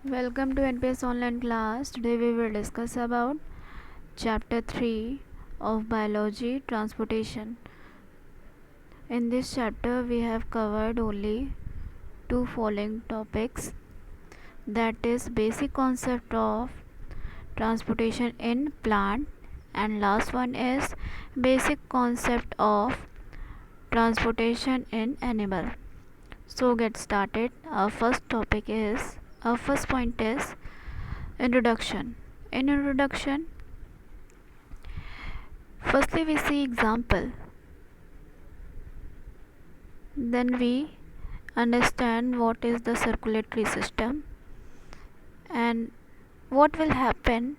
Welcome to NPS online class. Today we will discuss about chapter 3 of biology transportation. In this chapter we have covered only two following topics, that is basic concept of transportation in plant, and last one is basic concept of transportation in animal. So get started. Our first point is introduction. In introduction, firstly we see example, then we understand what is the circulatory system and what will happen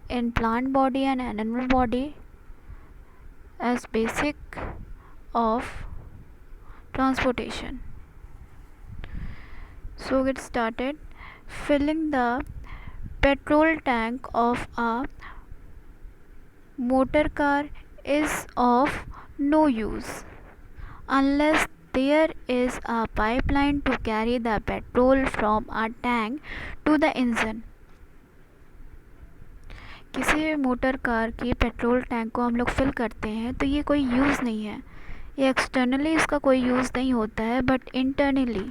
in plant body and animal body as basic of transportation. So get started. Filling the petrol tank of a motor car is of no use unless there is a pipeline to carry the petrol from a tank to the engine. किसी भी motor car की petrol tank को हम लोग fill करते हैं तो ये कोई यूज़ नहीं है, ये एक्सटर्नली इसका कोई यूज़ नहीं होता है, बट इंटरनली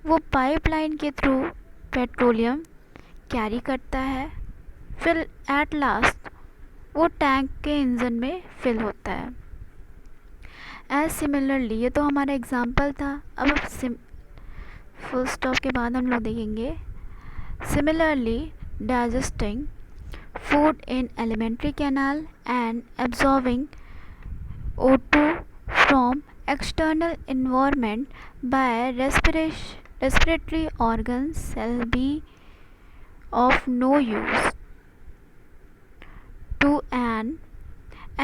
वो पाइपलाइन के थ्रू पेट्रोलियम कैरी करता है, फिर एट लास्ट वो टैंक के इंजन में फिल होता है. एज सिमिलरली, ये तो हमारा एग्जाम्पल था. अब फुल स्टॉप के बाद हम लोग देखेंगे similarly digesting food in alimentary canal and absorbing O2 from external environment by respiratory organs shall be of no use to an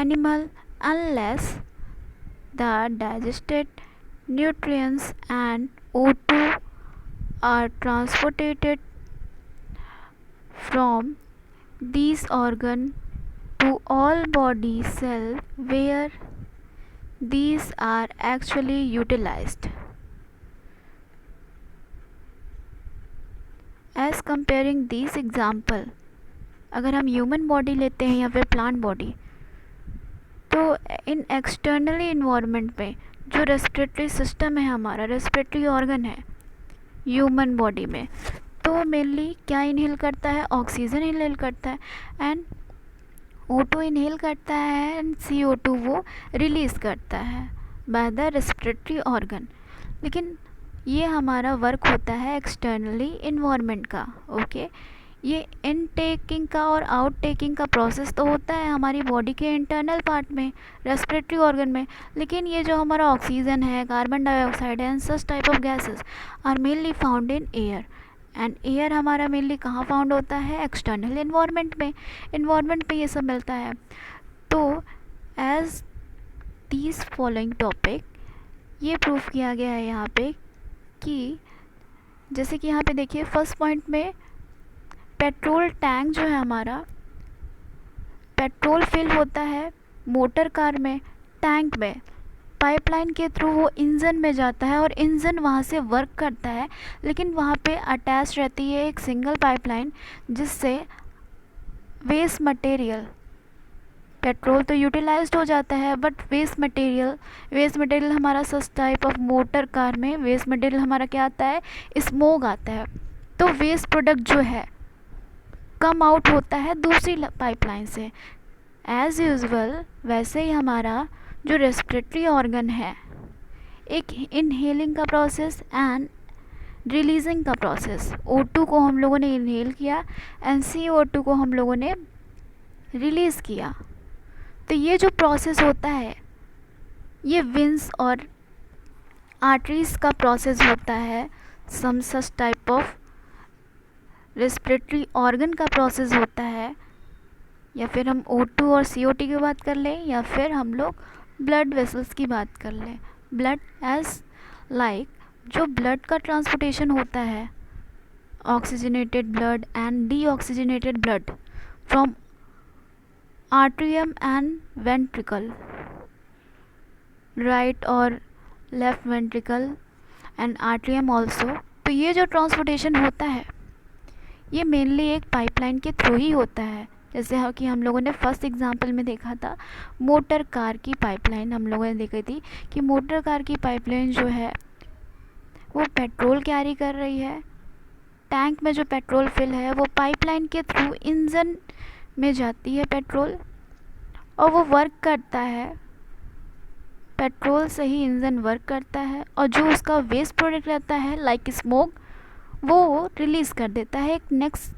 animal unless the digested nutrients and O2 are transported from these organs to all body cells where these are actually utilized. As comparing these example, अगर हम human body लेते हैं या फिर plant body, तो इन externally environment में जो respiratory system है, हमारा रेस्पिरेटरी ऑर्गन है ह्यूमन बॉडी में, तो मेनली क्या इनहेल करता है? ऑक्सीजन इनहेल करता है एंड O2 इनहेल करता है एंड CO2 वो रिलीज़ करता है बाय द रेस्पिरेटरी ऑर्गन. लेकिन ये हमारा वर्क होता है एक्सटर्नली इन्वायरमेंट का. ओके, ये इनटेकिंग का और आउट टेकिंग का प्रोसेस तो होता है हमारी बॉडी के इंटरनल पार्ट में, रेस्पिरेटरी ऑर्गन में. लेकिन ये जो हमारा ऑक्सीजन है, कार्बन डाइऑक्साइड है and such type of gases are mainly found in air. And air हमारा मेनली कहाँ फाउंड होता है? एक्सटर्नल इन्वायरमेंट में ये सब मिलता है. तो एज दीज फॉलोइंग टॉपिक ये प्रूफ किया गया है यहाँ पे कि जैसे कि यहाँ पे देखिए फर्स्ट पॉइंट में पेट्रोल टैंक जो है हमारा, पेट्रोल फिल होता है मोटर कार में, टैंक में, पाइपलाइन के थ्रू वो इंजन में जाता है और इंजन वहाँ से वर्क करता है. लेकिन वहाँ पे अटैच रहती है एक सिंगल पाइपलाइन जिससे वेस्ट मटेरियल, पेट्रोल तो यूटिलाइज्ड हो जाता है बट वेस्ट मटेरियल हमारा सच टाइप ऑफ मोटर कार में वेस्ट मटेरियल हमारा क्या आता है? स्मोक आता है. तो वेस्ट प्रोडक्ट जो है कम आउट होता है दूसरी पाइपलाइन से. एज यूजुअल वैसे ही हमारा जो रेस्पिरेटरी ऑर्गन है, एक इनहेलिंग का प्रोसेस एंड रिलीजिंग का प्रोसेस. O2 को हम लोगों ने इनहेल किया एंड CO2 को हम लोगों ने रिलीज़ किया. तो ये जो प्रोसेस होता है ये विंस और आर्टरीज का प्रोसेस होता है, some such type of respiratory organ का प्रोसेस होता है. या फिर हम O2 और CO2 की बात कर लें या फिर हम लोग ब्लड वेसल्स की बात कर लें. ब्लड एज लाइक जो ब्लड का ट्रांसपोर्टेशन होता है, oxygenated blood and deoxygenated blood from atrium and ventricle, right और left ventricle and atrium also. तो ये जो ट्रांसपोर्टेशन होता है ये मेनली एक पाइपलाइन के थ्रू ही होता है। जैसे कि हम लोगों ने फर्स्ट एग्जांपल में देखा था मोटर कार की पाइपलाइन, हम लोगों ने देखी थी कि मोटर कार की पाइपलाइन जो है वो पेट्रोल कैरी कर रही है, टैंक में जो पेट्रोल फिल है वो पाइपलाइन के थ्रू इंजन में जाती है पेट्रोल, और वो वर्क करता है, पेट्रोल से ही इंजन वर्क करता है, और जो उसका वेस्ट प्रोडक्ट रहता है लाइक स्मोक वो रिलीज़ कर देता है एक नेक्स्ट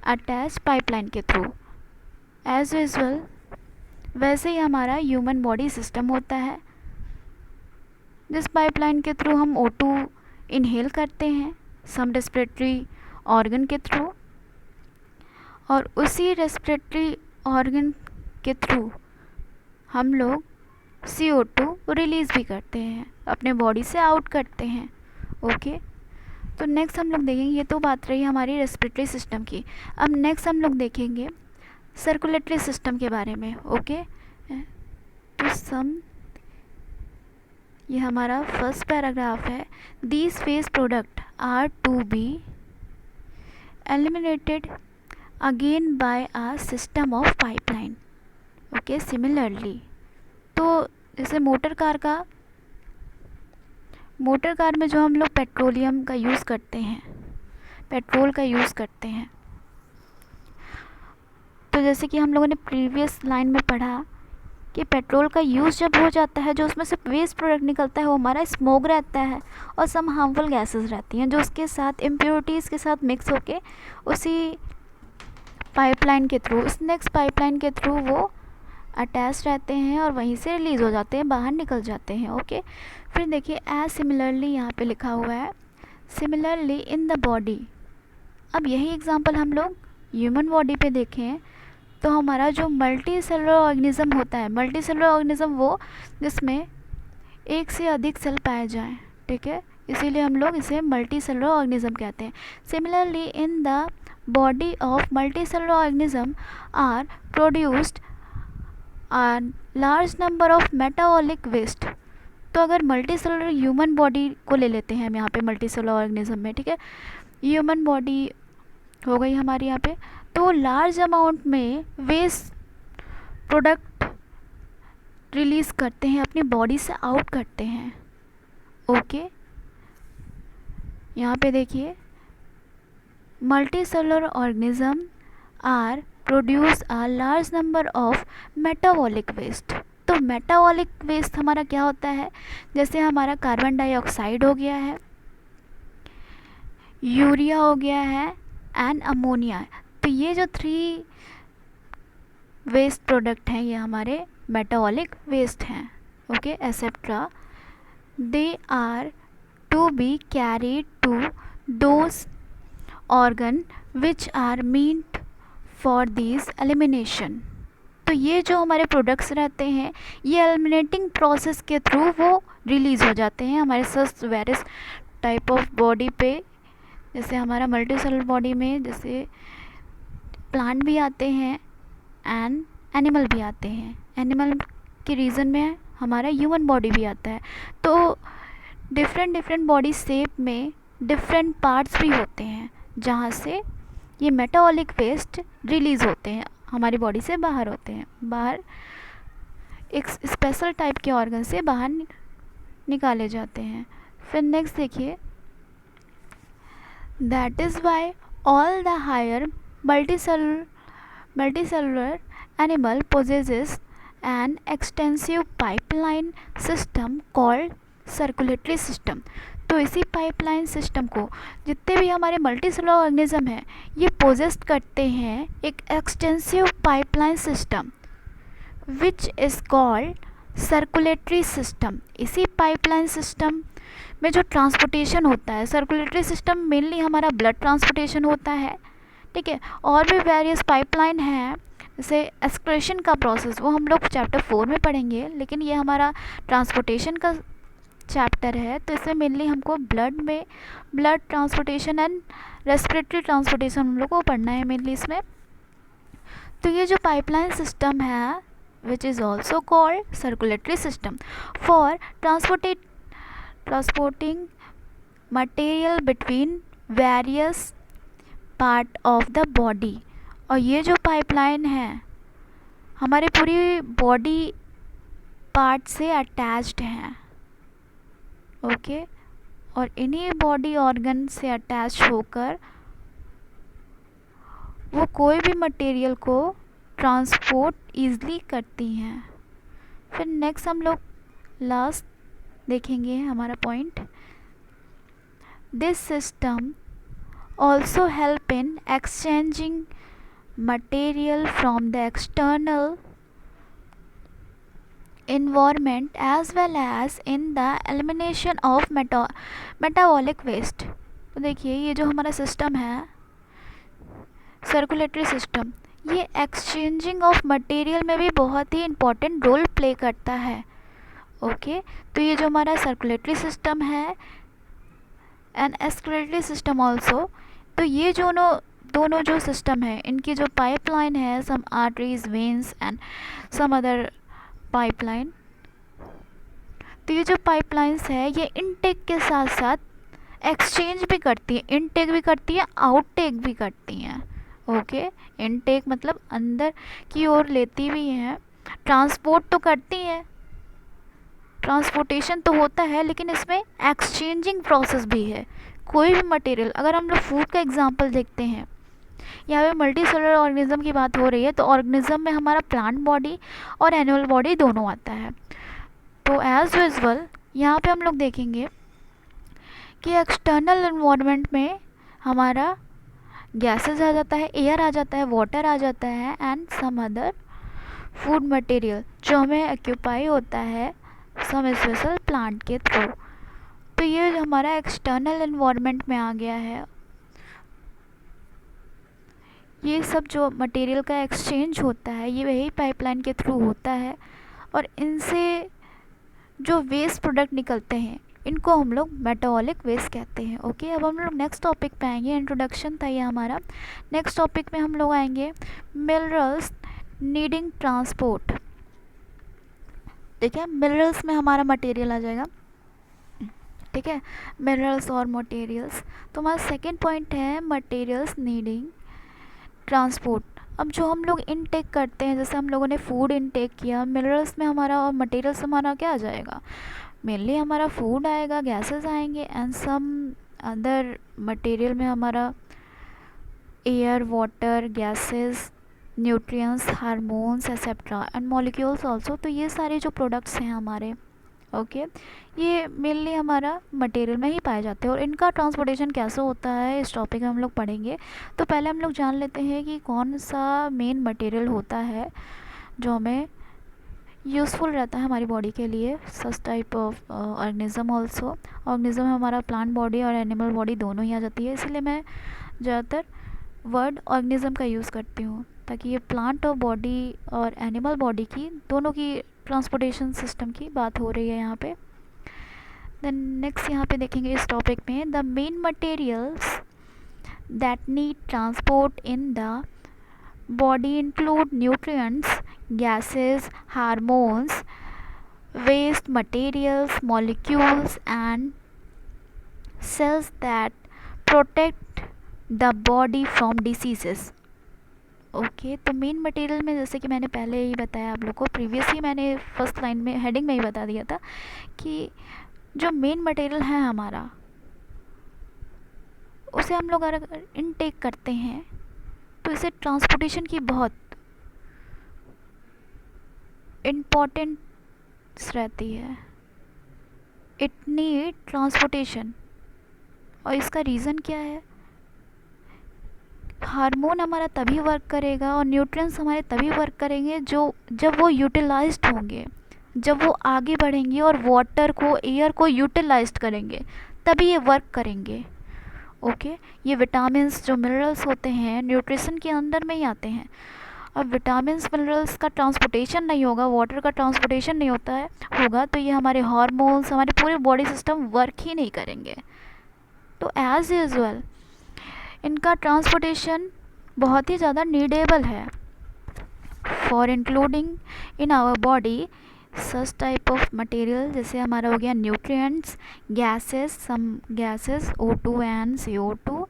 अटैच पाइपलाइन के थ्रू। एज यूजुअल वैसे ही हमारा ह्यूमन बॉडी सिस्टम होता है, जिस पाइपलाइन के थ्रू हम O2 इनहेल करते हैं सम रेस्पिरेटरी ऑर्गन के थ्रू, और उसी रेस्पिरेटरी ऑर्गन के थ्रू हम लोग CO2 रिलीज़ भी करते हैं, अपने बॉडी से आउट करते हैं। ओके, तो नेक्स्ट हम लोग देखेंगे, ये तो बात रही हमारी रेस्पिरेटरी सिस्टम की। अब नेक्स्ट हम लोग देखेंगे सर्कुलेटरी सिस्टम के बारे में। ओके, तो ये हमारा फर्स्ट पैराग्राफ है। These waste product are to be eliminated again by a system of pipeline. Okay, similarly तो जैसे मोटर कार में जो हम लोग पेट्रोलियम का यूज़ करते हैं, पेट्रोल का यूज़ करते हैं, तो जैसे कि हम लोगों ने प्रीवियस लाइन में पढ़ा कि पेट्रोल का यूज़ जब हो जाता है, जो उसमें से वेस्ट प्रोडक्ट निकलता है वो हमारा स्मोक रहता है और सम हार्मफुल गैसेस रहती हैं जो उसके साथ इम्प्योरिटीज़ के साथ मिक्स होके उसी पाइपलाइन के थ्रू, उस नेक्स्ट पाइपलाइन के थ्रू वो अटैच रहते हैं और वहीं से रिलीज़ हो जाते हैं, बाहर निकल जाते हैं। ओके, फिर देखिए एज सिमिलरली यहाँ पे लिखा हुआ है, सिमिलरली इन द बॉडी। अब यही एग्जांपल हम लोग ह्यूमन बॉडी पे देखें तो हमारा जो मल्टी सेलुलर ऑर्गेनिज्म होता है, मल्टी सेलुलर ऑर्गेनिज्म वो जिसमें एक से अधिक सेल पाए जाएं, ठीक है, इसीलिए हम लोग इसे मल्टी सेलुलर ऑर्गेनिज्म कहते हैं। Similarly in the body of multi cellular organism are produced are large number of metabolic waste. तो अगर मल्टी सेलुलर ह्यूमन बॉडी को ले लेते हैं हम यहाँ पे मल्टी सेलुलर ऑर्गेनिज्म में, ठीक है, ह्यूमन बॉडी हो गई हमारी यहाँ पे, तो लार्ज अमाउंट में वेस्ट प्रोडक्ट रिलीज़ करते हैं, अपनी बॉडी से आउट करते हैं। ओके, यहाँ पे देखिए multi cellular organism are produce a large number of metabolic waste. तो मेटाबॉलिक वेस्ट हमारा क्या होता है, जैसे हमारा कार्बन डाइऑक्साइड हो गया है, यूरिया हो गया है एंड अमोनिया। तो ये जो 3 वेस्ट प्रोडक्ट हैं ये हमारे मेटाबॉलिक वेस्ट हैं। Okay, etcetera they are to be carried to those organ which are meant for this elimination. तो ये जो हमारे प्रोडक्ट्स रहते हैं ये एलिमिनेटिंग प्रोसेस के थ्रू वो रिलीज़ हो जाते हैं हमारे वेरियस टाइप ऑफ बॉडी पे। जैसे हमारा मल्टी सेलुलर बॉडी में जैसे प्लांट भी आते हैं एंड एनिमल भी आते हैं, एनिमल के रीज़न में हमारा ह्यूमन बॉडी भी आता है। तो डिफरेंट बॉडी शेप में डिफरेंट पार्ट्स भी होते हैं जहाँ से ये मेटाबॉलिक वेस्ट रिलीज़ होते हैं, हमारी बॉडी से बाहर होते हैं, बाहर एक स्पेशल टाइप के ऑर्गन से बाहर निकाले जाते हैं। फिर नेक्स्ट देखिए, that is why all the higher multicellular animal possesses an extensive pipeline system called circulatory system। तो इसी पाइपलाइन सिस्टम को जितने भी हमारे मल्टी सेलुलर ऑर्गेनिज्म हैं ये पोजेस्ट करते हैं एक extensive pipeline system which is called circulatory system. इसी पाइपलाइन सिस्टम में जो ट्रांसपोर्टेशन होता है, सर्कुलेटरी सिस्टम मेनली हमारा ब्लड ट्रांसपोर्टेशन होता है, ठीक है, और भी वेरियस पाइपलाइन हैं जैसे एक्सक्रेशन का प्रोसेस, वो हम लोग चैप्टर 4 में पढ़ेंगे, लेकिन ये हमारा ट्रांसपोर्टेशन का चैप्टर है। तो इसमें मेनली हमको blood transportation and respiratory transportation हम लोग को पढ़ना है मेनली इसमें। तो ये जो पाइपलाइन सिस्टम है which is also called circulatory system for transporting material between various part of the body, और ये जो पाइपलाइन है हमारे पूरी बॉडी पार्ट से अटैच्ड हैं, ओके। और इन्हीं बॉडी ऑर्गन से अटैच होकर वो कोई भी मटेरियल को ट्रांसपोर्ट ईज़िली करती हैं। फिर नेक्स्ट हम लोग लास्ट देखेंगे हमारा point, this system also help in exchanging material from the external environment as well as in the elimination of metabolic waste। तो देखिए ये जो हमारा सिस्टम है सर्कुलेटरी सिस्टम, ये एक्सचेंजिंग ऑफ मटेरियल में भी बहुत ही इम्पोर्टेंट रोल प्ले करता है, ओके। तो ये जो हमारा सर्कुलेटरी सिस्टम है एंड एक्सक्रेटरी सिस्टम ऑल्सो, तो ये दोनों जो सिस्टम है इनकी जो पाइपलाइन है, some arteries, veins and some other pipeline, तो ये जो पाइपलाइंस है ये इनटेक के साथ साथ एक्सचेंज भी करती है, इनटेक भी करती है, आउटटेक भी करती हैं, ओके। इनटेक मतलब अंदर की ओर लेती भी हैं, ट्रांसपोर्ट तो करती हैं, ट्रांसपोर्टेशन तो होता है, लेकिन इसमें एक्सचेंजिंग प्रोसेस भी है। कोई भी मटेरियल, अगर हम लोग फूड का एग्जांपल देखते हैं, यहाँ पे मल्टी सेलुलर ऑर्गेनिज्म की बात हो रही है, तो ऑर्गेनिज्म में हमारा प्लांट बॉडी और एनिमल बॉडी दोनों आता है। तो एज यूजुअल यहाँ पे हम लोग देखेंगे कि एक्सटर्नल एनवायरनमेंट में हमारा गैसेस आ जाता है, एयर आ जाता है, वाटर आ जाता है and some other food material जो हमें ऑक्यूपाई होता है सम स्पेशल प्लांट के थ्रू। तो ये हमारा एक्सटर्नल एनवायरनमेंट में आ गया है। ये सब जो मटेरियल का एक्सचेंज होता है ये वही पाइपलाइन के थ्रू होता है, और इनसे जो वेस्ट प्रोडक्ट निकलते हैं इनको हम लोग मेटाबॉलिक वेस्ट कहते हैं, ओके। अब हम लोग नेक्स्ट टॉपिक पे आएंगे, इंट्रोडक्शन था ये हमारा। नेक्स्ट टॉपिक में हम लोग आएंगे मिनरल्स नीडिंग ट्रांसपोर्ट। ठीक है, मिनरल्स में हमारा मटेरियल आ जाएगा, ठीक है, मिनरल्स और मटेरियल्स। तो हमारा सेकेंड पॉइंट है मटेरियल्स नीडिंग ट्रांसपोर्ट। अब जो हम लोग इनटेक करते हैं, जैसे हम लोगों ने फूड इनटेक किया, मिनरल्स में हमारा और मटेरियल्स हमारा क्या आ जाएगा, मेनली हमारा फूड आएगा, गैसेस आएंगे एंड सम अदर मटेरियल में हमारा air, water, gases, nutrients, hormones etcetera and molecules also. तो ये सारे जो प्रोडक्ट्स हैं हमारे, ओके, ये मेनली हमारा मटेरियल में ही पाए जाते हैं, और इनका ट्रांसपोर्टेशन कैसे होता है इस टॉपिक में हम लोग पढ़ेंगे। तो पहले हम लोग जान लेते हैं कि कौन सा मेन मटेरियल होता है जो हमें यूज़फुल रहता है हमारी बॉडी के लिए, सच type of organism also. Organism में हमारा प्लांट बॉडी और एनिमल बॉडी दोनों ही आ जाती है, इसलिए मैं ज़्यादातर वर्ड ऑर्गेनिज्म का यूज़ करती हूँ, ताकि ये प्लांट और बॉडी और एनिमल बॉडी की दोनों की ट्रांसपोर्टेशन सिस्टम की बात हो रही है यहाँ पे। देन नेक्स्ट यहाँ पे देखेंगे इस टॉपिक में, the main materials that need transport in the body include nutrients, gases, hormones, waste materials, molecules and cells that protect the body from diseases, okay. तो मेन मटेरियल में जैसे कि मैंने पहले ही बताया आप लोग को, प्रीवियस ही मैंने फर्स्ट लाइन में हेडिंग में ही बता दिया था कि जो मेन मटेरियल है हमारा, उसे हम लोग अगर इनटेक करते हैं तो इसे ट्रांसपोर्टेशन की बहुत इम्पोर्टेंस रहती है, इट नीड ट्रांसपोर्टेशन। और इसका रीज़न क्या है, हार्मोन हमारा तभी वर्क करेगा और न्यूट्रिएंट्स हमारे तभी वर्क करेंगे जब वो यूटिलाइज्ड होंगे, जब वो आगे बढ़ेंगे और वाटर को, एयर को यूटिलाइज्ड करेंगे, तभी ये वर्क करेंगे, ओके। ये विटामिन्स जो मिनरल्स होते हैं न्यूट्रिशन के अंदर में ही आते हैं। अब विटामिन्स मिनरल्स का ट्रांसपोर्टेशन नहीं होगा, वाटर का ट्रांसपोर्टेशन नहीं होगा, तो ये हमारे हार्मोन्स, हमारे पूरे बॉडी सिस्टम वर्क ही नहीं करेंगे। तो एज यूजुअल इनका ट्रांसपोर्टेशन बहुत ही ज़्यादा नीडेबल है for including in our body such type of material, जैसे हमारा हो गया nutrients, gases, some gases O2 and CO2,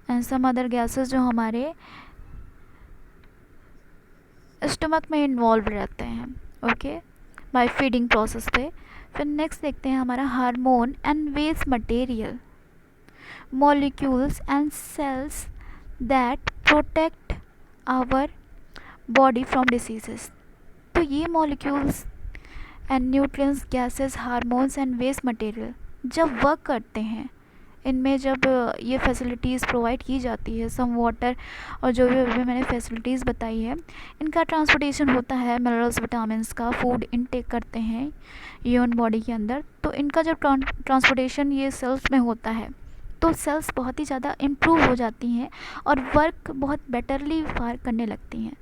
and some other gases जो हमारे स्टमक में इन्वॉल्व रहते हैं, ओके, बाय फीडिंग प्रोसेस पे। फिर नेक्स्ट देखते हैं हमारा hormone and waste material, molecules and cells that protect our body from diseases। तो ये molecules and nutrients, gases, hormones and waste material जब वर्क करते हैं, इनमें जब ये फैसिलिटीज़ प्रोवाइड की जाती है, सम वाटर और जो भी अभी मैंने फैसिलिटीज़ बताई है, इनका ट्रांसपोर्टेशन होता है मिनरल्स, विटामिन्स का, फूड इनटेक करते हैं ह्यूमन बॉडी के अंदर। तो इनका जब ट्रांसपोर्टेशन ये सेल्स में होता है तो सेल्स बहुत ही ज़्यादा इम्प्रूव हो जाती हैं और वर्क बहुत बेटरली फायर करने लगती हैं।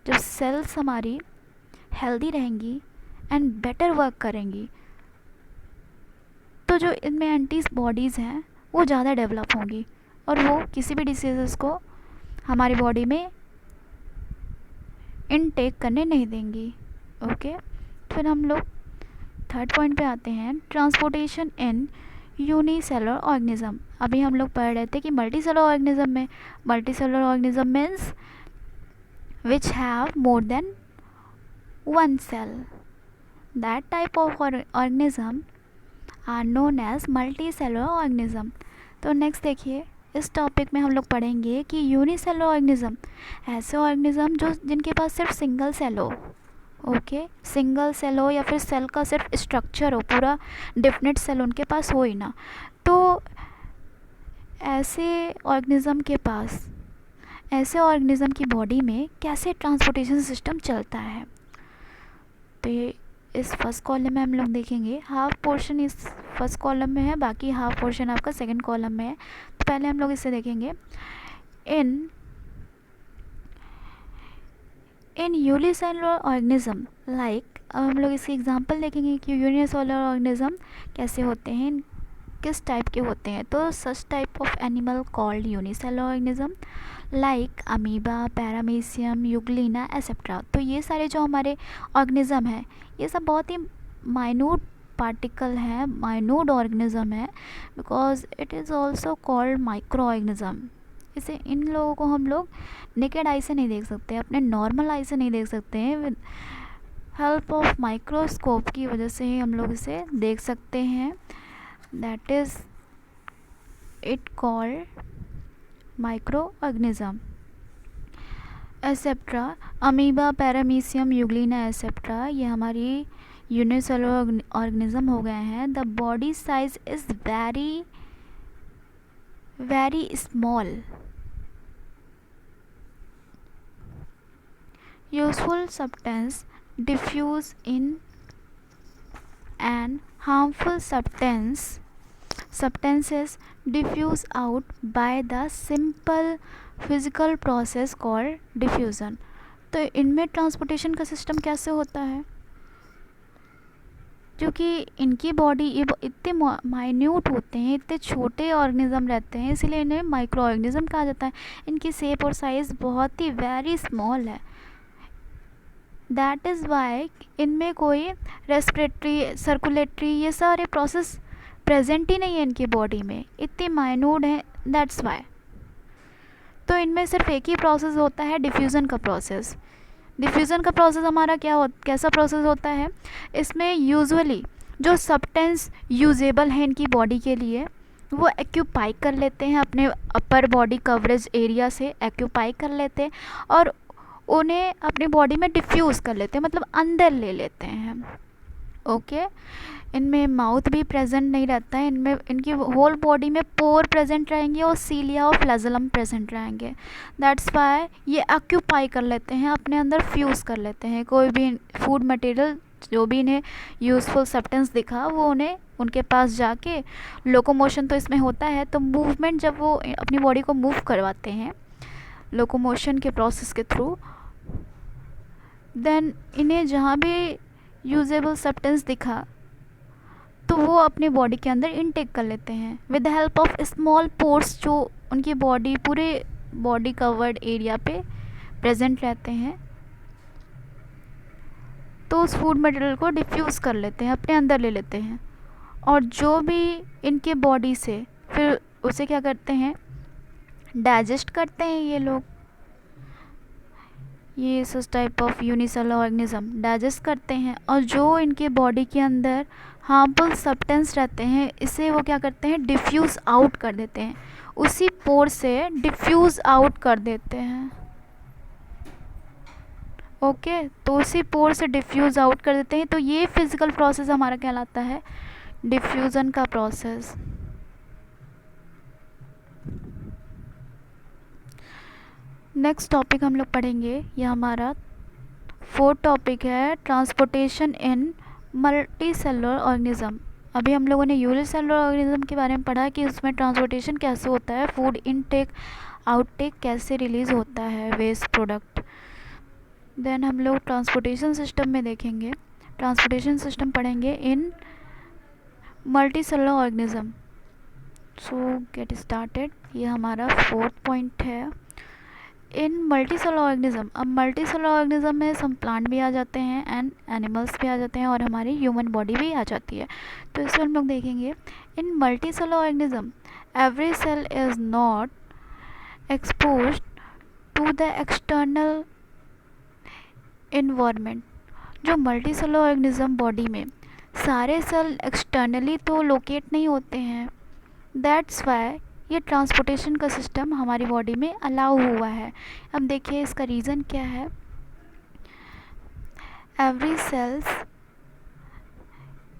जब सेल्स हमारी हेल्दी रहेंगी एंड बेटर वर्क करेंगी तो जो इनमें एंटीबॉडीज़ हैं वो ज़्यादा डेवलप होंगी और वो किसी भी डिसीज़ को हमारी बॉडी में इनटेक करने नहीं देंगी, ओके। फिर हम लोग थर्ड पॉइंट पे आते हैं, ट्रांसपोर्टेशन इन यूनिसेलुलर ऑर्गेनिज्म। अभी हम लोग पढ़ रहे थे कि मल्टीसेलुलर ऑर्गेनिज्म में, multicellular organism means which have more than one cell, that type of organism are known as multicellular organism. तो नेक्स्ट देखिए, इस टॉपिक में हम लोग पढ़ेंगे कि यूनिसेलुलर ऑर्गेनिज्म ऐसे ऑर्गेनिज्म जो जिनके पास सिर्फ सिंगल सेल हो, ओके, सिंगल सेल हो या फिर सेल का सिर्फ स्ट्रक्चर हो, पूरा डेफिनेट सेल उनके पास हो ही ना। तो ऐसे ऑर्गेनिज्म के पास, ऐसे ऑर्गेनिज्म की बॉडी में कैसे ट्रांसपोर्टेशन सिस्टम चलता है। तो ये इस फर्स्ट कॉलम में हम लोग देखेंगे, हाफ पोर्शन इस फर्स्ट कॉलम में है, बाकी हाफ पोर्शन आपका सेकंड कॉलम में है। तो पहले हम लोग इसे देखेंगे, इन यूनिसेलुलर ऑर्गेनिज्म लाइक। अब हम लोग इसकी एग्जांपल देखेंगे कि यूनिसेलुलर ऑर्गेनिज्म कैसे होते हैं, किस टाइप के होते हैं। तो such type of animal called unicellular organism like amoeba, paramecium, euglena etcetera. तो ये सारे जो हमारे ऑर्गेनिज्म हैं ये सब बहुत ही माइन्यूट पार्टिकल है, माइन्यूट ऑर्गेनिज्म है, because it is also called micro organism. इसे, इन लोगों को हम लोग नेकेड आई से नहीं देख सकते, अपने नॉर्मल आई से नहीं देख सकते हैं, विद हेल्प ऑफ माइक्रोस्कोप की वजह से ही हम लोग इसे देख सकते हैं। That is it called micro organism. Etcetera, amoeba, paramecium, euglena etcetera, ये हमारी यूनिसेलुलर ऑर्गेनिज्म हो गए हैं। The body size is very very small. Useful substance diffuse in and harmful substances diffuse out by the simple physical process called diffusion। तो इनमें transportation का system कैसे होता है, क्योंकि इनकी बॉडी ये इतने माइन्यूट होते हैं, इतने छोटे ऑर्गेनिज्म रहते हैं, इसीलिए इन्हें माइक्रो ऑर्गेनिज्म कहा जाता है। इनकी शेप और साइज़ बहुत ही वेरी स्मॉल है। दैट इज़ वाई इनमें कोई रेस्पिरेटरी, सर्कुलेटरी, ये सारे प्रोसेस प्रेजेंट ही नहीं है इनकी बॉडी में, इतनी माइन्यूट है, दैट्स वाई। तो इनमें सिर्फ एक ही प्रोसेस होता है, डिफ्यूज़न का प्रोसेस। डिफ्यूज़न का प्रोसेस हमारा कैसा प्रोसेस होता है, इसमें यूजुअली जो सब्सटेंस यूजेबल है इनकी बॉडी के लिए वो एक्यूपाई कर लेते हैं, अपने अपर बॉडी कवरेज एरिया से एक्यूपाई कर लेते हैं और उन्हें अपनी बॉडी में डिफ्यूज़ कर लेते हैं, मतलब अंदर ले लेते हैं, ओके। इनमें माउथ भी प्रेजेंट नहीं रहता है, इनमें इनकी होल बॉडी में पोर प्रेजेंट रहेंगे और सीलिया और फ्लैजेलम प्रेजेंट रहेंगे। दैट्स वाई ये ऑक्यूपाई कर लेते हैं, अपने अंदर फ्यूज़ कर लेते हैं। कोई भी फूड मटेरियल जो भी इन्हें यूज़फुल सब्सटेंस दिखा वो उन्हें उनके पास जाके, लोकोमोशन तो इसमें होता है, तो मूवमेंट जब वो अपनी बॉडी को मूव करवाते हैं लोकोमोशन के प्रोसेस के थ्रू, देन इन्हें जहाँ भी यूजेबल सब्सटेंस दिखा तो वो अपने बॉडी के अंदर इनटेक कर लेते हैं with the help of small pores जो उनकी बॉडी, पूरे बॉडी कवर्ड एरिया पे प्रेजेंट रहते हैं। तो उस फूड मटेरियल को डिफ्यूज़ कर लेते हैं, अपने अंदर ले लेते हैं, और जो भी इनके बॉडी से फिर उसे क्या करते हैं, डाइजेस्ट करते हैं ये लोग, ये इस type of unicellular organism digest करते हैं, और जो इनके बॉडी के अंदर हार्मफुल सब्सटेंस रहते हैं इसे वो क्या करते हैं, डिफ्यूज़ आउट कर देते हैं, उसी पोर से डिफ्यूज़ आउट कर देते हैं। ओके, तो उसी पोर से डिफ्यूज़ आउट कर देते हैं। तो ये फिज़िकल प्रोसेस हमारा कहलाता है डिफ्यूज़न का प्रोसेस। नेक्स्ट टॉपिक हम लोग पढ़ेंगे, ये हमारा फोर्थ टॉपिक है, ट्रांसपोर्टेशन इन मल्टी सेलुलर ऑर्गेनिज्म। अभी हम लोगों ने यूनिसेलुलर ऑर्गेनिज्म के बारे में पढ़ा कि उसमें ट्रांसपोर्टेशन कैसे होता है, फूड इनटेक आउटटेक कैसे रिलीज़ होता है, वेस्ट प्रोडक्ट। देन हम लोग ट्रांसपोर्टेशन सिस्टम में देखेंगे, ट्रांसपोर्टेशन सिस्टम पढ़ेंगे in multi cellular organism. So get started, ये हमारा फोर्थ पॉइंट है, इन मल्टी सेलुलर ऑर्गेनिज्म। अब मल्टी सेलुलर ऑर्गेनिज्म में सम प्लांट भी आ जाते हैं एंड एनिमल्स भी आ जाते हैं और हमारी ह्यूमन बॉडी भी आ जाती है। तो इसमें हम लोग देखेंगे, in multi cellular organism every cell is not exposed to the external environment. जो मल्टी सेलुलर ऑर्गेनिज्म बॉडी में सारे सेल एक्सटर्नली तो लोकेट नहीं होते हैं, दैट्स वाई ये ट्रांसपोर्टेशन का सिस्टम हमारी बॉडी में अलाउ हुआ है। अब देखिए इसका रीज़न क्या है, every cells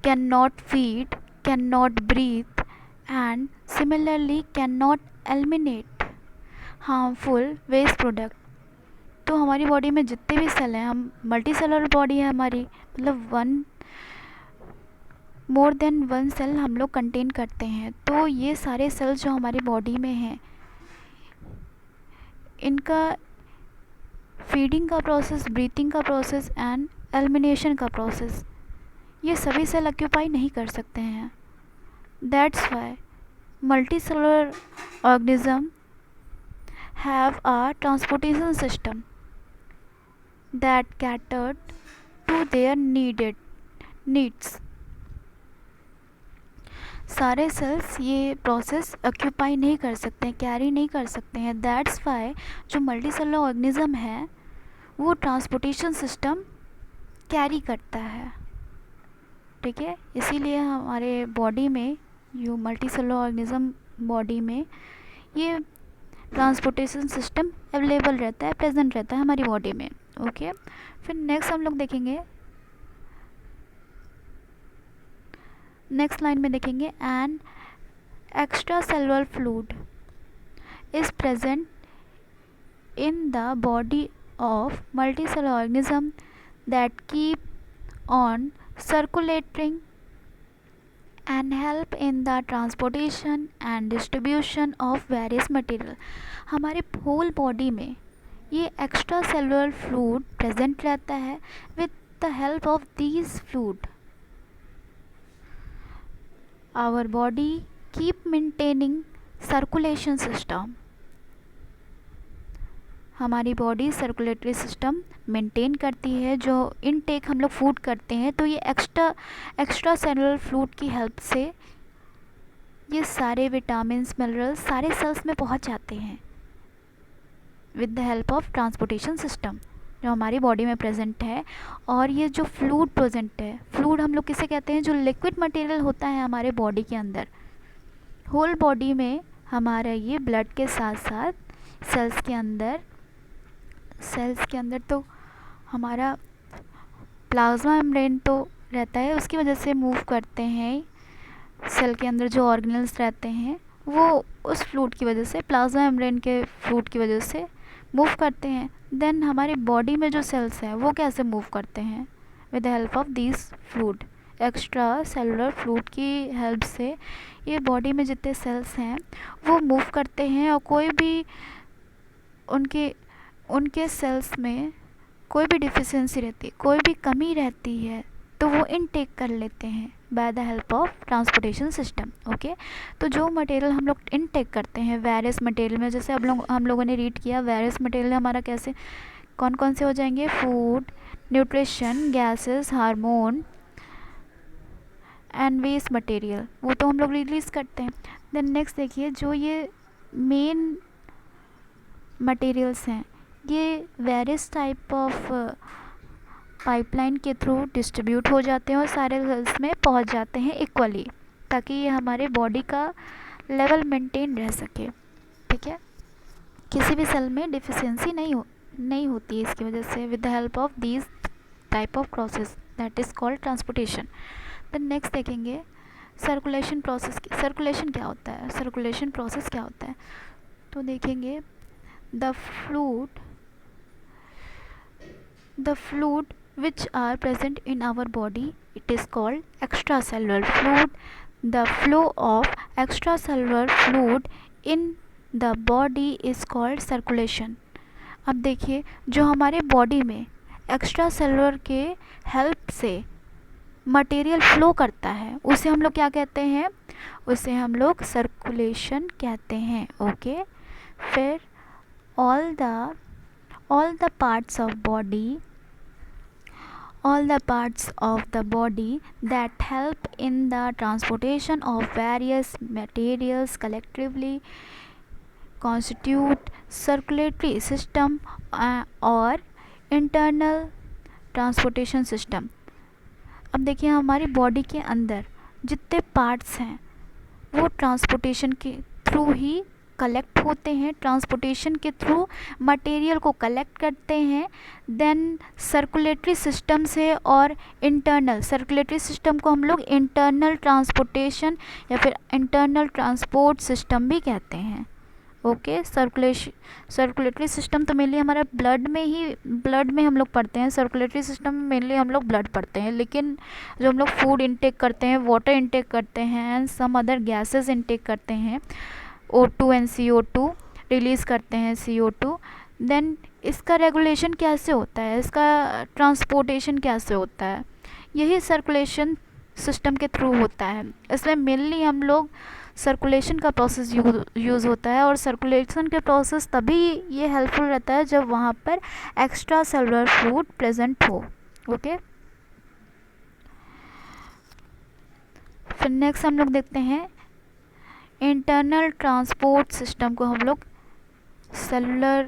can not feed, can not breathe and similarly can not eliminate harmful waste product. तो हमारी बॉडी में जितने भी सेल हैं, हम मल्टी सेलुलर बॉडी है हमारी, मतलब मोर देन वन सेल हम लोग कंटेन करते हैं। तो ये सारे सेल्स जो हमारी बॉडी में हैं, इनका फीडिंग का प्रोसेस, ब्रीथिंग का प्रोसेस एंड एलिमिनेशन का प्रोसेस ये सभी सेल ऑक्यूपाई नहीं कर सकते हैं। That's why multi cellular organism have a transportation system that catered to their needs. सारे सेल्स ये प्रोसेस ऑक्यूपाई नहीं कर सकते हैं, कैरी नहीं कर सकते हैं। दैट्स वाई जो मल्टी सेलुलर ऑर्गेनिज्म है वो ट्रांसपोर्टेशन सिस्टम कैरी करता है। ठीक है, इसीलिए हमारे बॉडी में, जो मल्टी सेलुलर ऑर्गेनिज्म बॉडी में, ये ट्रांसपोर्टेशन सिस्टम अवेलेबल रहता है, प्रेजेंट रहता है हमारी बॉडी में। ओके, फिर नेक्स्ट हम लोग देखेंगे, नेक्स्ट लाइन में देखेंगे, and extra cellular fluid is present in the body of multicellular organism that keep on circulating and help in the transportation and distribution of various material। हमारे whole body में ये extra cellular fluid present रहता है। With the help of these fluid our body keep maintaining circulation system. हमारी body circulatory system maintain करती है। जो intake हम लोग फूड करते हैं, तो ये एक्स्ट्रा सेलुलर फ्लूइड की हेल्प से ये सारे विटामिन्स, मिनरल्स सारे सेल्स में पहुंच जाते हैं with the help of transportation system जो हमारी बॉडी में प्रेजेंट है। और ये जो फ्लूइड प्रेजेंट है, फ्लूइड हम लोग किसे कहते हैं, जो लिक्विड मटेरियल होता है हमारे बॉडी के अंदर। होल बॉडी में हमारा ये ब्लड के साथ साथ सेल्स के अंदर तो हमारा प्लाज्मा मेम्ब्रेन तो रहता है, उसकी वजह से मूव करते हैं। सेल के अंदर जो ऑर्गेनल्स रहते हैं वो उस फ्लूइड की वजह से, प्लाज्मा मेम्ब्रेन के फ्लूइड की वजह से मूव करते हैं। देन हमारी बॉडी में जो सेल्स हैं वो कैसे मूव करते हैं, with the help of this fluid, extra cellular fluid की हेल्प से ये बॉडी में जितने सेल्स हैं वो मूव करते हैं। और कोई भी उनके सेल्स में कोई भी डिफिशियंसी रहती है, कोई भी कमी रहती है, तो वो इनटेक कर लेते हैं by the help of transportation system. Okay, तो जो मटेरियल हम लोग इनटेक करते हैं वेरियस मटेरियल में, जैसे हम लोगों ने रीड किया, वेरियस मटेरियल हमारा कैसे कौन कौन से हो जाएंगे, food, nutrition, gases, hormone and waste material, वो तो हम लोग रिलीज़ करते हैं। देन नेक्स्ट देखिए, जो ये मेन मटेरियल्स हैं ये वेरियस टाइप ऑफ पाइपलाइन के थ्रू डिस्ट्रीब्यूट हो जाते हैं और सारे सेल्स में पहुंच जाते हैं इक्वली, ताकि ये हमारे बॉडी का लेवल मेंटेन रह सके। ठीक है, किसी भी सेल में डिफिशियंसी नहीं होती है इसकी वजह से, with the help of these type of process that is called transportation. Then next देखेंगे सर्कुलेशन प्रोसेस। सर्कुलेशन क्या होता है, सर्कुलेशन प्रोसेस क्या होता है, तो देखेंगे the fluid which are present in our body, it is called extracellular fluid. The flow of extracellular fluid in the body is called circulation. अब देखिए जो हमारे बॉडी में एक्स्ट्रा सेलुलर के हेल्प से मटेरियल फ्लो करता है उसे हम लोग क्या कहते हैं, उसे हम लोग सर्कुलेशन कहते हैं। ओके, फिर all the parts of the body that help in the transportation of various materials collectively constitute circulatory system or internal transportation system। अब देखिए हमारी बॉडी के अंदर जितने पार्ट्स हैं वो ट्रांसपोर्टेशन के थ्रू ही कलेक्ट होते हैं, ट्रांसपोर्टेशन के थ्रू मटेरियल को कलेक्ट करते हैं। देन सर्कुलेटरी सिस्टम से, और इंटरनल सर्कुलेटरी सिस्टम को हम लोग इंटरनल ट्रांसपोर्टेशन या फिर इंटरनल ट्रांसपोर्ट सिस्टम भी कहते हैं। ओके, सर्कुलेटरी सिस्टम तो मेनली हमारा ब्लड में हम लोग पढ़ते हैं। सर्कुलेटरी सिस्टम में मेनली हम लोग ब्लड पढ़ते हैं, लेकिन जो हम लोग फूड इंटेक करते हैं, वाटर इंटेक करते हैं and some other gases intake करते हैं, O2 एंड CO2 रिलीज़ करते हैं, CO2। देन इसका रेगुलेशन कैसे होता है, इसका ट्रांसपोर्टेशन कैसे होता है, यही सर्कुलेशन सिस्टम के थ्रू होता है। इसमें मेनली हम लोग सर्कुलेशन का प्रोसेस यूज़ होता है, और सर्कुलेशन के प्रोसेस तभी ये हेल्पफुल रहता है जब वहाँ पर एक्स्ट्रा सेलुलर फ्लूइड प्रेजेंट हो। ओके, फिर नेक्स्ट हम लोग देखते हैं इंटरनल ट्रांसपोर्ट सिस्टम को हम लोग सेलुलर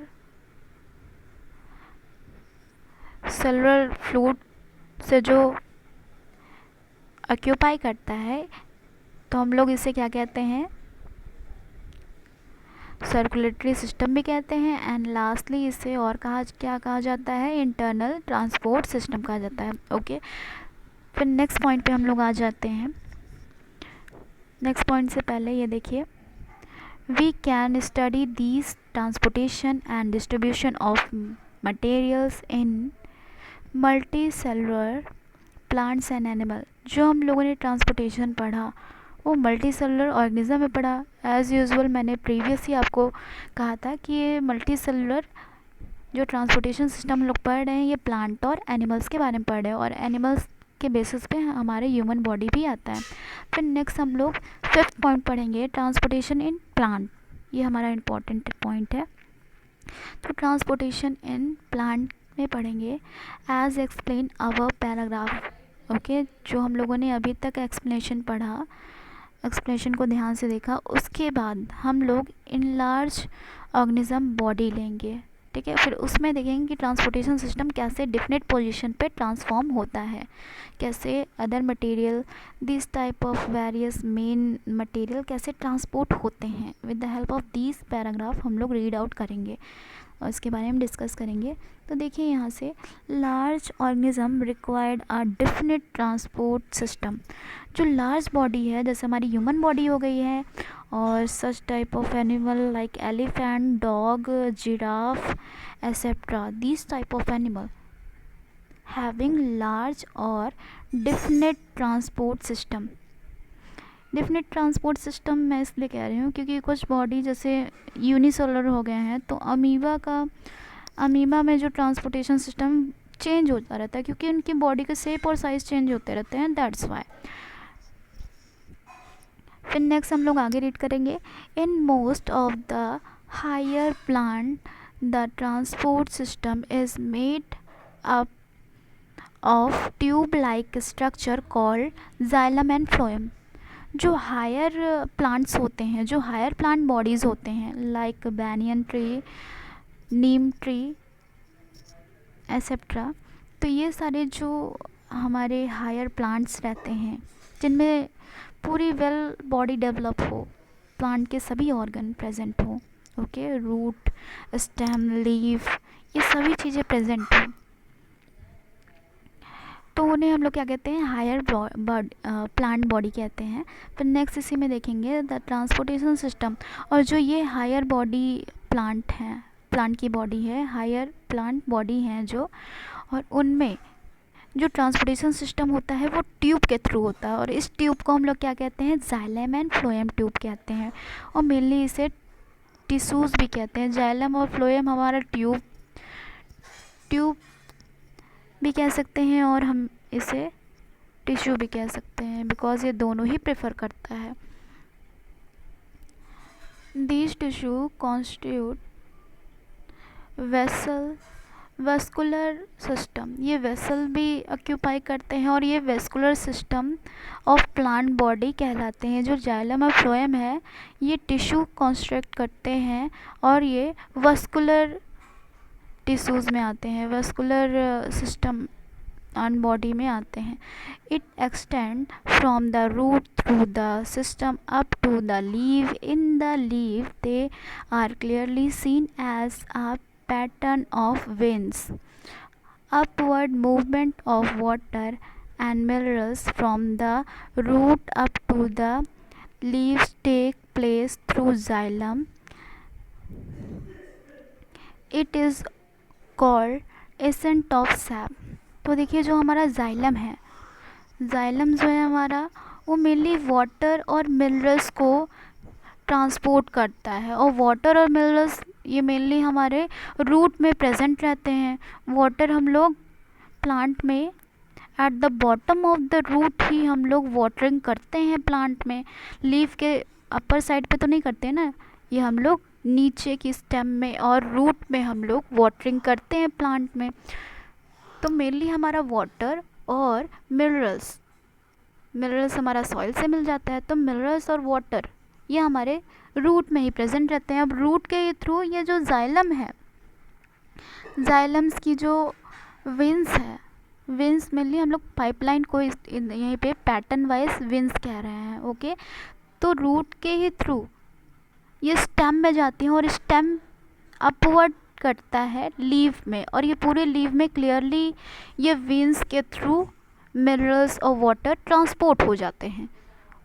फ्लूइड से जो ऑक्यूपाई करता है तो हम लोग इसे क्या कहते हैं, सर्कुलेटरी सिस्टम भी कहते हैं। एंड लास्टली इसे और क्या कहा जाता है, इंटरनल ट्रांसपोर्ट सिस्टम कहा जाता है। ओके, फिर नेक्स्ट पॉइंट पे हम लोग आ जाते हैं। नेक्स्ट पॉइंट से पहले ये देखिए, we can study these transportation and distribution of materials in multi cellular plants and animal. जो हम लोगों ने ट्रांसपोर्टेशन पढ़ा वो मल्टी सेलुलर ऑर्गेनिज्म में पढ़ा। एज़ यूजुअल मैंने प्रीवियस ही आपको कहा था कि ये मल्टी सेलुलर जो ट्रांसपोर्टेशन सिस्टम हम लोग पढ़ रहे हैं ये प्लांट और एनिमल्स के बारे में पढ़ रहे हैं, और एनिमल्स के बेसिस पे हमारे ह्यूमन बॉडी भी आता है। फिर नेक्स्ट हम लोग 5th पॉइंट पढ़ेंगे, ट्रांसपोर्टेशन इन प्लांट। ये हमारा इम्पॉर्टेंट पॉइंट है। तो ट्रांसपोर्टेशन इन प्लांट में पढ़ेंगे एज एक्सप्लेन अवर पैराग्राफ। ओके, जो हम लोगों ने अभी तक एक्सप्लेनेशन पढ़ा, एक्सप्लेनेशन को ध्यान से देखा, उसके बाद हम लोग इन लार्ज ऑर्गेनिज्म बॉडी लेंगे। ठीक है, फिर उसमें देखेंगे कि ट्रांसपोर्टेशन सिस्टम कैसे डिफिनेट पोजीशन पे ट्रांसफॉर्म होता है, कैसे other material this type of various main material कैसे ट्रांसपोर्ट होते हैं। With the help of these paragraph हम लोग रीड आउट करेंगे और इसके बारे में डिस्कस करेंगे। तो देखिए यहाँ से, large organism required a definite transport system. जो लार्ज बॉडी है, जैसे हमारी ह्यूमन बॉडी हो गई है, और such type of animal like elephant, dog, giraffe etcetera, this type of animal having large और definite transport system. Definite transport system मैं इसलिए कह रही हूँ क्योंकि कुछ बॉडी जैसे यूनिसेलुलर हो गए हैं, तो अमीबा में जो ट्रांसपोर्टेशन सिस्टम चेंज होता रहता है क्योंकि उनकी बॉडी का शेप और साइज़ चेंज होते रहते हैं, दैट्स वाई। फिर नेक्स्ट हम लोग आगे रीड करेंगे, in most of the higher plant the transport system is made up of tube like structure called xylem and phloem. जो हायर प्लांट्स होते हैं, जो हायर प्लांट बॉडीज़ होते हैं, like banyan tree, neem tree etcetera. तो ये सारे जो हमारे हायर प्लांट्स रहते हैं जिनमें पूरी वेल बॉडी डेवलप हो, प्लांट के सभी ऑर्गन प्रेजेंट हो, ओके, रूट, स्टेम, लीफ, ये सभी चीज़ें प्रेजेंट हो, तो उन्हें हम लोग क्या कहते हैं, हायर प्लांट बॉडी कहते हैं। फिर नेक्स्ट इसी में देखेंगे द ट्रांसपोर्टेशन सिस्टम। और जो ये हायर बॉडी प्लांट हैं, प्लांट की बॉडी है, हायर प्लांट बॉडी हैं जो, और उनमें जो ट्रांसपोर्टेशन सिस्टम होता है वो ट्यूब के थ्रू होता है, और इस ट्यूब को हम लोग क्या कहते हैं, जाइलम एंड फ्लोएम ट्यूब कहते हैं, और मेनली इसे टिश्यूज़ भी कहते हैं। जाइलम और फ्लोएम हमारा ट्यूब भी कह सकते हैं, और हम इसे टिश्यू भी कह सकते हैं, बिकॉज ये दोनों ही प्रेफर करता है। These tissue constitute vascular system, ये वेसल भी ऑक्यूपाई करते हैं, और ये vascular system of plant body कहलाते हैं। जो जाइलम और फ्लोएम है ये टिश्यू कॉन्स्ट्रक्ट करते हैं, और ये वेस्कुलर टिश्यूज़ में आते हैं, वेस्कुलर सिस्टम ऑन बॉडी में आते हैं। It extend from the root through the system up to the leave. In the leave they are clearly seen as a pattern of veins. Upward movement of water and minerals from the root up to the leaves take place through xylem. It is called ascent of sap. तो देखिए जो हमारा xylem है, xylem जो है हमारा वो mainly water और मिनरल्स को ट्रांसपोर्ट करता है, और वाटर और मिनरल्स ये मेनली हमारे रूट में प्रेजेंट रहते हैं। वाटर हम लोग प्लांट में at the bottom of the root ही हम लोग वाटरिंग करते हैं प्लांट में, लीफ के अपर साइड पे तो नहीं करते ना, ये हम लोग नीचे की स्टेम में और रूट में हम लोग वाटरिंग करते हैं प्लांट में। तो मेनली हमारा वाटर और मिनरल्स हमारा सॉइल से मिल जाता है, तो मिनरल्स और वाटर ये हमारे रूट में ही प्रेजेंट रहते हैं। अब रूट के थ्रू ये जो जाइलम है, जाइलम्स की जो विंस है, विंस मेनली हम लोग पाइपलाइन को यहीं पे पैटर्न वाइज विंस कह रहे हैं, ओके। तो रूट के ही थ्रू ये स्टेम में जाती हैं, और स्टेम अपवर्ड करता है लीव में, और ये पूरे लीव में क्लियरली ये विंस के थ्रू मिनरल्स और वाटर ट्रांसपोर्ट हो जाते हैं।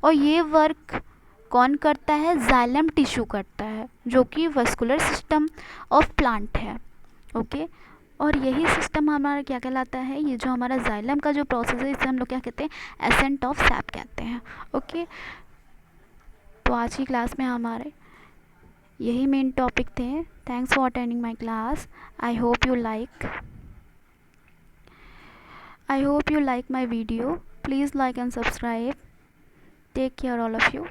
और ये वर्क कौन करता है, जाइलम टिश्यू करता है, जो कि वेस्कुलर सिस्टम ऑफ प्लांट है, ओके। और यही सिस्टम हमारा क्या कहलाता है, ये जो हमारा जाइलम का जो प्रोसेस है इसे हम लोग क्या कहते हैं, एसेंट ऑफ सैप कहते हैं, ओके। तो आज की क्लास में हमारे यही मेन टॉपिक थे। Thanks for attending my class. I hope you like my video. Please like and subscribe. Take care all of you.